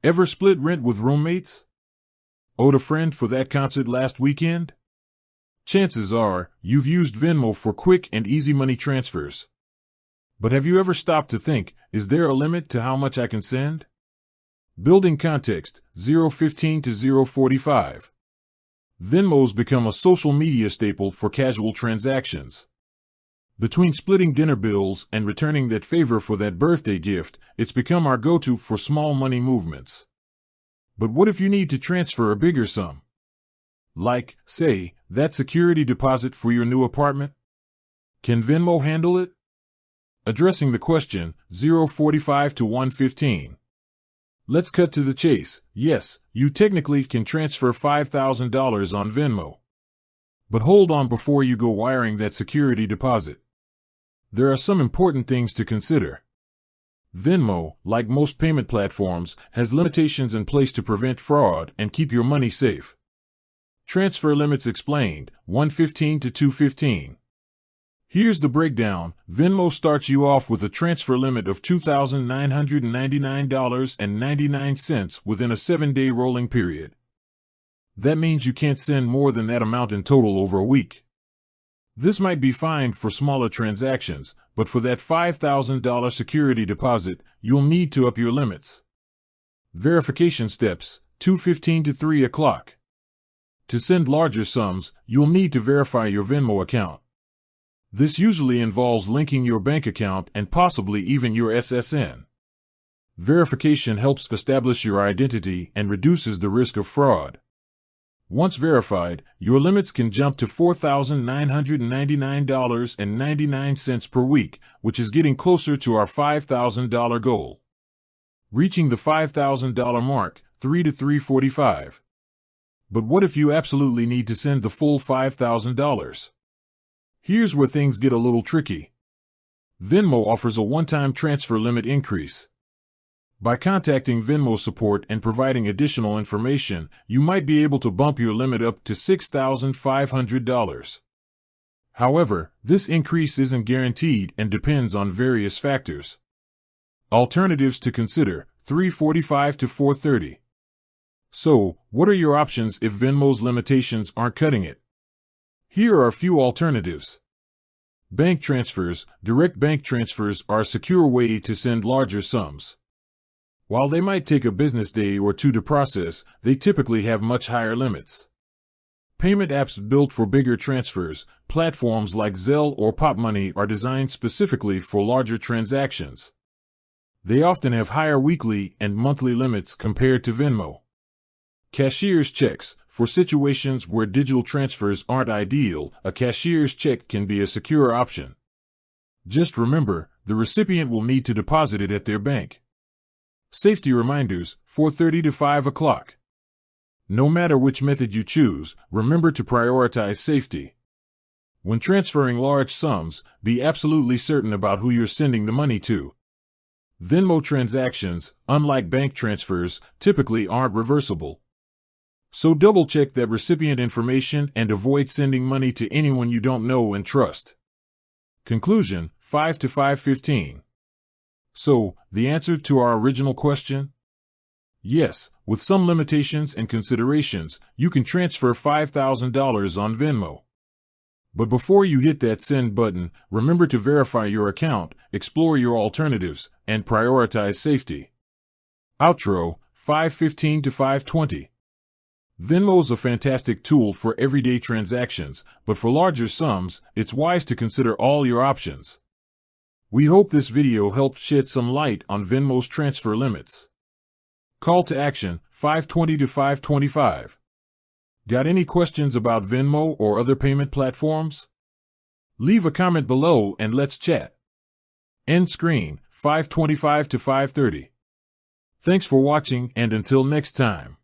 Ever split rent with roommates? Owed a friend for that concert last weekend? Chances are, you've used Venmo for quick and easy money transfers. But have you ever stopped to think, is there a limit to how much I can send? Building context, 015 to 045. Venmo's become a social media staple for casual transactions. Between splitting dinner bills and returning that favor for that birthday gift, it's become our go-to for small money movements. But what if you need to transfer a bigger sum? Like, say, that security deposit for your new apartment? Can Venmo handle it? Addressing the question, 045 to 115. Let's cut to the chase. Yes, you technically can transfer $5,000 on Venmo. But hold on before you go wiring that security deposit. There are some important things to consider. Venmo, like most payment platforms, has limitations in place to prevent fraud and keep your money safe. Transfer limits explained, 115 to 215. Here's the breakdown. Venmo starts you off with a transfer limit of $2,999.99 within a 7-day rolling period. That means you can't send more than that amount in total over a week. This might be fine for smaller transactions, but for that $5,000 security deposit, you'll need to up your limits. Verification steps, 2:15 to 3 o'clock. To send larger sums, you'll need to verify your Venmo account. This usually involves linking your bank account and possibly even your SSN. Verification helps establish your identity and reduces the risk of fraud. Once verified, your limits can jump to $4,999.99 per week, which is getting closer to our $5,000 goal. Reaching the $5,000 mark, 3 to 345. But what if you absolutely need to send the full $5,000? Here's where things get a little tricky. Venmo offers a one-time transfer limit increase. By contacting Venmo support and providing additional information, you might be able to bump your limit up to $6,500. However, this increase isn't guaranteed and depends on various factors. Alternatives to consider, 345 to 430. So, what are your options if Venmo's limitations aren't cutting it? Here are a few alternatives. Bank transfers. Direct bank transfers are a secure way to send larger sums. While they might take a business day or two to process, they typically have much higher limits. Payment apps built for bigger transfers, platforms like Zelle or Popmoney, are designed specifically for larger transactions. They often have higher weekly and monthly limits compared to Venmo. Cashier's checks. For situations where digital transfers aren't ideal, a cashier's check can be a secure option. Just remember, the recipient will need to deposit it at their bank. Safety reminders, 4:30 to 5 o'clock. No matter which method you choose, remember to prioritize safety. When transferring large sums, be absolutely certain about who you're sending the money to. Venmo transactions, unlike bank transfers, typically aren't reversible. So double-check that recipient information and avoid sending money to anyone you don't know and trust. Conclusion, 5 to 5:15. So, the answer to our original question? Yes, with some limitations and considerations, you can transfer $5,000 on Venmo. But before you hit that send button, remember to verify your account, explore your alternatives, and prioritize safety. Outro, 5:15 to 5:20. Venmo's a fantastic tool for everyday transactions, but for larger sums, it's wise to consider all your options. We hope this video helped shed some light on Venmo's transfer limits. Call to action, 520 to 525. Got any questions about Venmo or other payment platforms? Leave a comment below and let's chat. End screen, 525 to 530. Thanks for watching, and until next time.